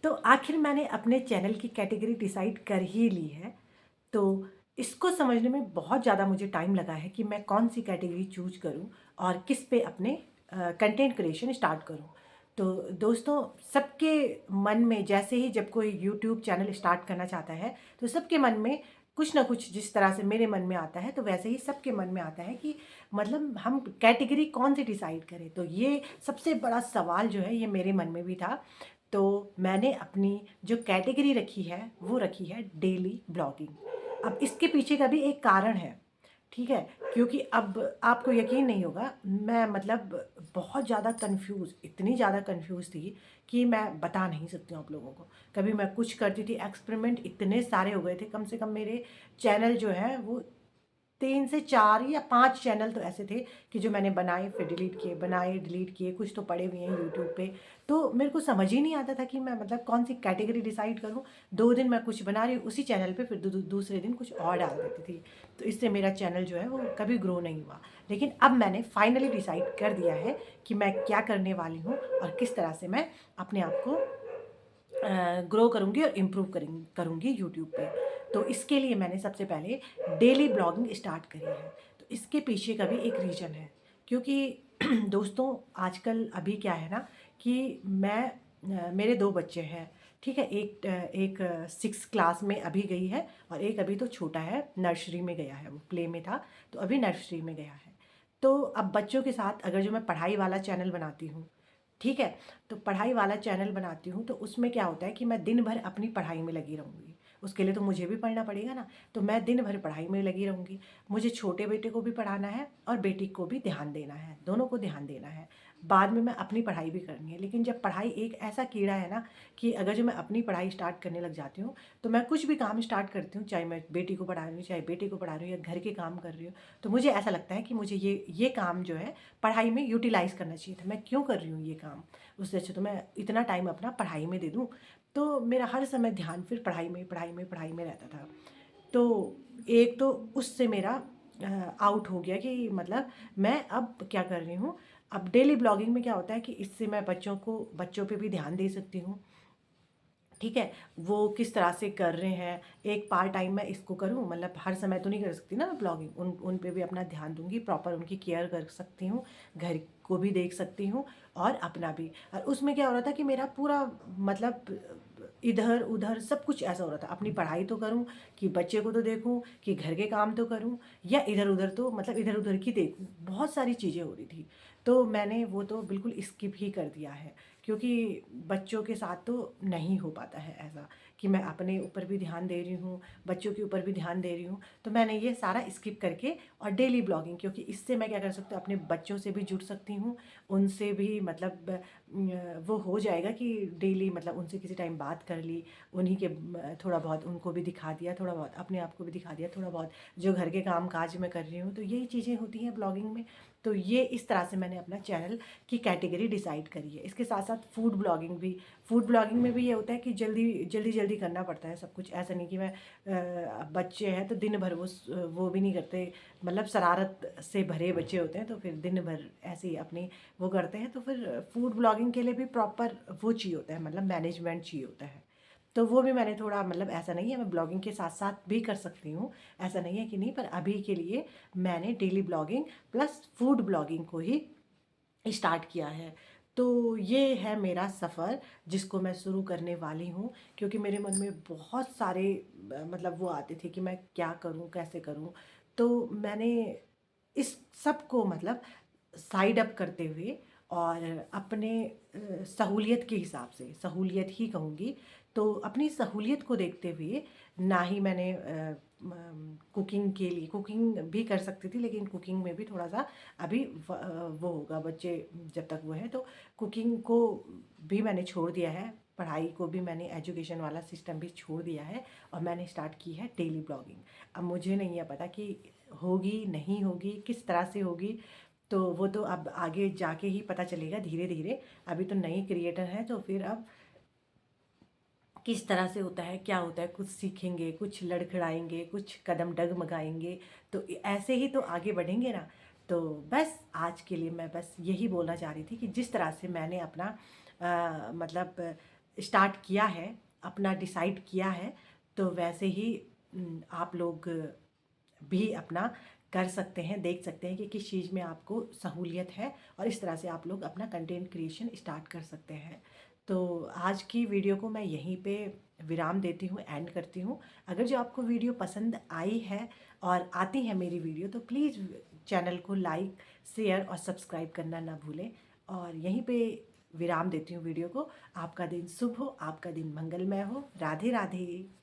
तो आखिर मैंने अपने चैनल की कैटेगरी डिसाइड कर ही ली है। तो इसको समझने में बहुत ज़्यादा मुझे टाइम लगा है कि मैं कौन सी कैटेगरी चूज करूं और किस पे अपने कंटेंट क्रिएशन स्टार्ट करूं। तो दोस्तों, सबके मन में जैसे ही जब कोई यूट्यूब चैनल स्टार्ट करना चाहता है तो सबके मन में कुछ ना कुछ, जिस तरह से मेरे मन में आता है तो वैसे ही सबके मन में आता है कि मतलब हम कैटेगरी कौन सी डिसाइड करें। तो ये सबसे बड़ा सवाल जो है ये मेरे मन में भी था। तो मैंने अपनी जो कैटेगरी रखी है वो रखी है डेली ब्लॉगिंग। अब इसके पीछे का भी एक कारण है, ठीक है, क्योंकि अब आपको यकीन नहीं होगा, मैं मतलब बहुत ज़्यादा कंफ्यूज, इतनी ज़्यादा कंफ्यूज थी कि मैं बता नहीं सकती हूँ आप लोगों को। कभी मैं कुछ करती थी एक्सपेरिमेंट, इतने सारे हो गए थे, कम से कम मेरे चैनल जो है वो 3 से 4 या 5 चैनल तो ऐसे थे कि जो मैंने बनाए फिर डिलीट किए, बनाए डिलीट किए, कुछ तो पड़े हुए हैं यूट्यूब पे। तो मेरे को समझ ही नहीं आता था कि मैं मतलब कौन सी कैटेगरी डिसाइड करूं। 2 दिन मैं कुछ बना रही हूँ उसी चैनल पे, फिर दूसरे दिन कुछ और डाल देती थी। तो इससे मेरा चैनल जो है वो कभी ग्रो नहीं हुआ। लेकिन अब मैंने फाइनली डिसाइड कर दिया है कि मैं क्या करने वाली हूँ और किस तरह से मैं अपने आप को ग्रो करूँगी और इम्प्रूव करूँगी यूट्यूब पे। तो इसके लिए मैंने सबसे पहले डेली ब्लॉगिंग स्टार्ट करी है। तो इसके पीछे का भी एक रीज़न है, क्योंकि दोस्तों आजकल अभी क्या है ना कि मेरे 2 बच्चे हैं, ठीक है। एक 6 क्लास में अभी गई है और एक अभी तो छोटा है, नर्सरी में गया है, वो प्ले में था तो अभी नर्सरी में गया है। तो अब बच्चों के साथ अगर जो मैं पढ़ाई वाला चैनल बनाती हूँ, ठीक है, तो पढ़ाई वाला चैनल बनाती हूँ तो उसमें क्या होता है कि मैं दिन भर अपनी पढ़ाई में लगी रहूँगी। उसके लिए तो मुझे भी पढ़ना पड़ेगा ना, तो मैं दिन भर पढ़ाई में लगी रहूँगी। मुझे छोटे बेटे को भी पढ़ाना है और बेटी को भी ध्यान देना है, दोनों को ध्यान देना है। बाद में मैं अपनी पढ़ाई भी करनी है। लेकिन जब पढ़ाई एक ऐसा कीड़ा है ना कि अगर जो मैं अपनी पढ़ाई स्टार्ट करने लग जाती हूँ तो मैं कुछ भी काम स्टार्ट करती हूँ, चाहे मैं बेटी को पढ़ा रही हूँ, चाहे बेटे को पढ़ा रही हूँ या घर के काम कर रही हूँ, तो मुझे ऐसा लगता है कि मुझे ये काम जो है पढ़ाई में यूटिलाइज़ करना चाहिए था। मैं क्यों कर रही हूँ ये काम? उससे अच्छा तो मैं इतना टाइम अपना पढ़ाई में दे दूँ। तो मेरा हर समय ध्यान फिर पढ़ाई में रहता था। तो एक तो उससे मेरा आउट हो गया कि मतलब मैं अब क्या कर रही हूँ, अब डेली ब्लॉगिंग में क्या होता है कि इससे मैं बच्चों पे भी ध्यान दे सकती हूँ, ठीक है। वो किस तरह से कर रहे हैं, एक पार्ट टाइम मैं इसको करूँ, मतलब हर समय तो नहीं कर सकती ना मैं ब्लॉगिंग, उन पे भी अपना ध्यान दूंगी, प्रॉपर उनकी केयर कर सकती हूँ, घर को भी देख सकती हूँ और अपना भी। और उसमें क्या हो रहा था कि मेरा पूरा मतलब इधर उधर सब कुछ ऐसा हो रहा था, अपनी पढ़ाई तो करूँ कि बच्चे को तो देखूँ कि घर के काम तो करूँ, या इधर उधर तो मतलब इधर उधर की देखूँ, बहुत सारी चीज़ें हो रही थी। तो मैंने वो तो बिल्कुल स्किप ही कर दिया है, क्योंकि बच्चों के साथ तो नहीं हो पाता है ऐसा कि मैं अपने ऊपर भी ध्यान दे रही हूँ, बच्चों के ऊपर भी ध्यान दे रही हूँ। तो मैंने ये सारा स्किप करके और डेली ब्लॉगिंग, क्योंकि इससे मैं क्या कर सकती हूँ, अपने बच्चों से भी जुड़ सकती हूँ, उनसे भी मतलब वो हो जाएगा कि डेली मतलब उनसे किसी टाइम बात कर ली, उन्हीं के थोड़ा बहुत उनको भी दिखा दिया, थोड़ा बहुत अपने आप को भी दिखा दिया, थोड़ा बहुत जो घर के काम काज मैं कर रही हूँ, तो यही चीज़ें होती हैं ब्लॉगिंग में। तो ये इस तरह से मैंने अपना चैनल की कैटेगरी डिसाइड करी है। इसके साथ साथ फूड ब्लॉगिंग में भी ये होता है कि जल्दी करना पड़ता है सब कुछ। ऐसा नहीं कि मैं बच्चे हैं तो दिन भर वो भी नहीं करते, मतलब शरारत से भरे बच्चे होते हैं तो फिर दिन भर ऐसे ही अपनी वो करते हैं। तो फिर फूड ब्लॉगिंग के लिए भी प्रॉपर वो चाहिए होता है, मतलब मैनेजमेंट चाहिए होता है। तो वो भी मैंने थोड़ा, मतलब ऐसा नहीं है, मैं ब्लॉगिंग के साथ साथ भी कर सकती हूँ, ऐसा नहीं है कि नहीं, पर अभी के लिए मैंने daily blogging plus food blogging को ही स्टार्ट किया है। तो ये है मेरा सफ़र जिसको मैं शुरू करने वाली हूँ, क्योंकि मेरे मन में बहुत सारे मतलब वो आते थे कि मैं क्या करूँ, कैसे करूँ। तो मैंने इस सब को मतलब साइड अप करते हुए और अपने सहूलियत के हिसाब से, सहूलियत ही कहूँगी, तो अपनी सहूलियत को देखते हुए ना ही मैंने कुकिंग के लिए, कुकिंग भी कर सकती थी लेकिन कुकिंग में भी थोड़ा सा अभी वो होगा, बच्चे जब तक वो है, तो कुकिंग को भी मैंने छोड़ दिया है, पढ़ाई को भी मैंने, एजुकेशन वाला सिस्टम भी छोड़ दिया है और मैंने स्टार्ट की है डेली ब्लॉगिंग। अब मुझे नहीं है पता कि होगी नहीं होगी, किस तरह से होगी, तो वो तो अब आगे जाके ही पता चलेगा धीरे धीरे। अभी तो नई क्रिएटर है तो फिर अब किस तरह से होता है, क्या होता है, कुछ सीखेंगे, कुछ लड़खड़ाएंगे, कुछ कदम डगमगाएंगे, तो ऐसे ही तो आगे बढ़ेंगे ना। तो बस आज के लिए मैं बस यही बोलना चाह रही थी कि जिस तरह से मैंने अपना मतलब स्टार्ट किया है, अपना डिसाइड किया है, तो वैसे ही आप लोग भी अपना कर सकते हैं, देख सकते हैं कि किस चीज़ में आपको सहूलियत है और इस तरह से आप लोग अपना कंटेंट क्रिएशन स्टार्ट कर सकते हैं। तो आज की वीडियो को मैं यहीं पे विराम देती हूँ, एंड करती हूँ। अगर जो आपको वीडियो पसंद आई है और आती है मेरी वीडियो, तो प्लीज़ चैनल को लाइक, शेयर और सब्सक्राइब करना ना भूलें। और यहीं पे विराम देती हूँ वीडियो को। आपका दिन शुभ हो, आपका दिन मंगलमय हो। राधे राधे।